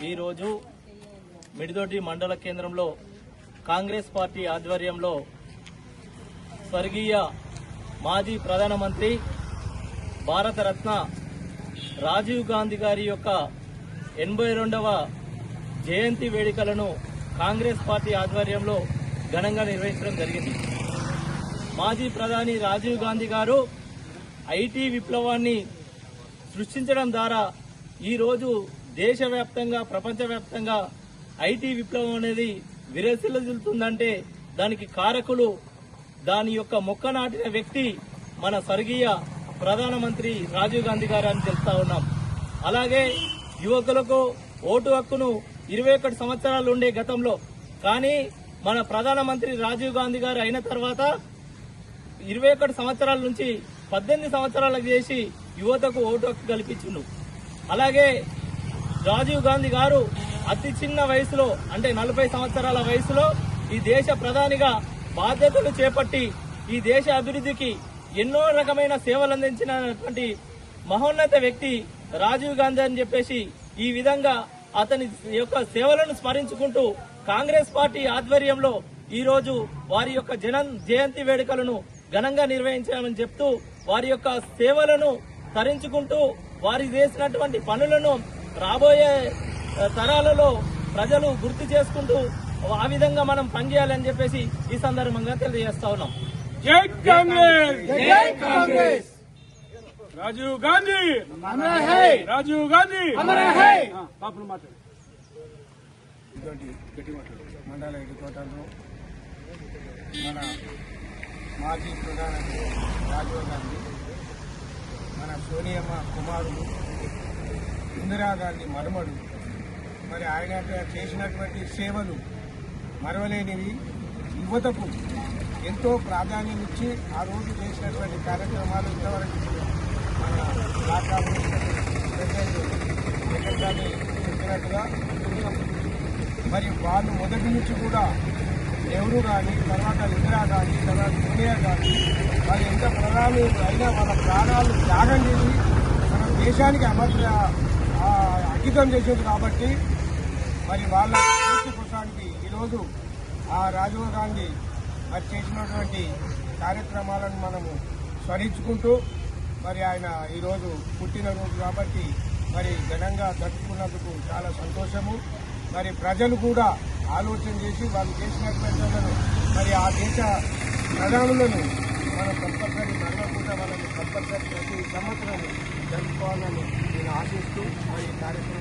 ఈరోజు మిడిదొడ్డి మండల కేంద్రంలో కాంగ్రెస్ పార్టీ ఆధ్వర్యంలో స్వర్గీయ మాజీ ప్రధానమంత్రి భారతరత్న రాజీవ్ గాంధీ గారి యొక్క 82వ జయంతి వేడుకలను కాంగ్రెస్ పార్టీ ఆధ్వర్యంలో ఘనంగా నిర్వహించడం జరిగింది. మాజీ ప్రధాని రాజీవ్ గాంధీ గారు ఐటీ విప్లవాన్ని సృష్టించడం ద్వారా ఈరోజు దేశవ్యాప్తంగా ప్రపంచవ్యాప్తంగా ఐటీ విప్లవం అనేది విరసిల్లుతుందంటే దానికి కారకులు దాని యొక్క మొక్క నాటిన వ్యక్తి మన స్వర్గీయ ప్రధానమంత్రి రాజీవ్ గాంధీ గారు అని తెలుస్తా ఉన్నాం. అలాగే యువకులకు ఓటు హక్కును 21 సంవత్సరాలు ఉండే గతంలో, కానీ మన ప్రధానమంత్రి రాజీవ్ గాంధీ గారు అయిన తర్వాత 21 సంవత్సరాల నుంచి 18 సంవత్సరాలకు చేసి యువతకు ఓటు హక్కు కల్పించిండు. అలాగే రాజీవ్ గాంధీ గారు అతి చిన్న వయసులో అంటే 40 సంవత్సరాల వయసులో ఈ దేశ ప్రధానిగా బాధ్యతలు చేపట్టి ఈ దేశ అభివృద్ధికి ఎన్నో రకమైన సేవలు అందించినటువంటి మహోన్నత వ్యక్తి రాజీవ్ గాంధీ అని చెప్పేసి ఈ విధంగా అతని యొక్క సేవలను స్మరించుకుంటూ కాంగ్రెస్ పార్టీ ఆధ్వర్యంలో ఈ రోజు వారి యొక్క జయంతి వేడుకలను ఘనంగా నిర్వహించామని చెప్తూ వారి యొక్క సేవలను తరించుకుంటూ వారి చేసినటువంటి పనులను రాబోయే తరాలలో ప్రజలు గుర్తు చేసుకుంటూ ఆ విధంగా మనం పనిచేయాలని చెప్పేసి ఈ సందర్భంగా తెలియజేస్తా ఉన్నాం. జై కాంగ్రెస్, జై కాంగ్రెస్. రాజీవ్ గాంధీ అమర్ హై, రాజీవ్ గాంధీ అమర్ హై. బాపును మాట్లాడు. మండల హెడ్క్వార్టర్లో మన మాజీ ప్రధాని రాజీవ్ గాంధీ, మన సోనియమ్మ కుమారుడు ఇందిరాగాంధీ మనుమడు, మరి ఆయన చేసినటువంటి సేవలు మరవలేనివి. యువతకు ఎంతో ప్రాధాన్యం ఇచ్చి ఆ రోజు చేసినటువంటి కార్యక్రమాలు ఇంతవరకు మన రాష్ట్రాలు చెప్పినట్టుగా మరి వాళ్ళు మొదటి నుంచి కూడా నెహ్రూ కానీ, తర్వాత ఇందిరా గాంధీ, తర్వాత సోనియా గాంధీ, వాళ్ళు ఎంత ప్రధాని అయినా వాళ్ళ ప్రాణాలు త్యాగం చేసి మన దేశానికి అంకితం చేసేది కాబట్టి మరి వాళ్ళ పూర్తి కోసానికి ఈరోజు ఆ రాజీవ్ గాంధీ మరి చేసినటువంటి కార్యక్రమాలను మనము స్మరించుకుంటూ మరి ఆయన ఈరోజు పుట్టినరోజు కాబట్టి మరి ఘనంగా జరుపుకున్నందుకు చాలా సంతోషము. మరి ప్రజలు కూడా ఆలోచన చేసి వాళ్ళు చేసినటువంటి మరి ఆ దేశ ప్రధానులను మనం కంపల్సరీ మరవకుండా వాళ్ళని కంపల్సరీ ప్రతి సంవత్సరం జరుపుకోవాలని నేను ఆశిస్తూ మరి కార్యక్రమం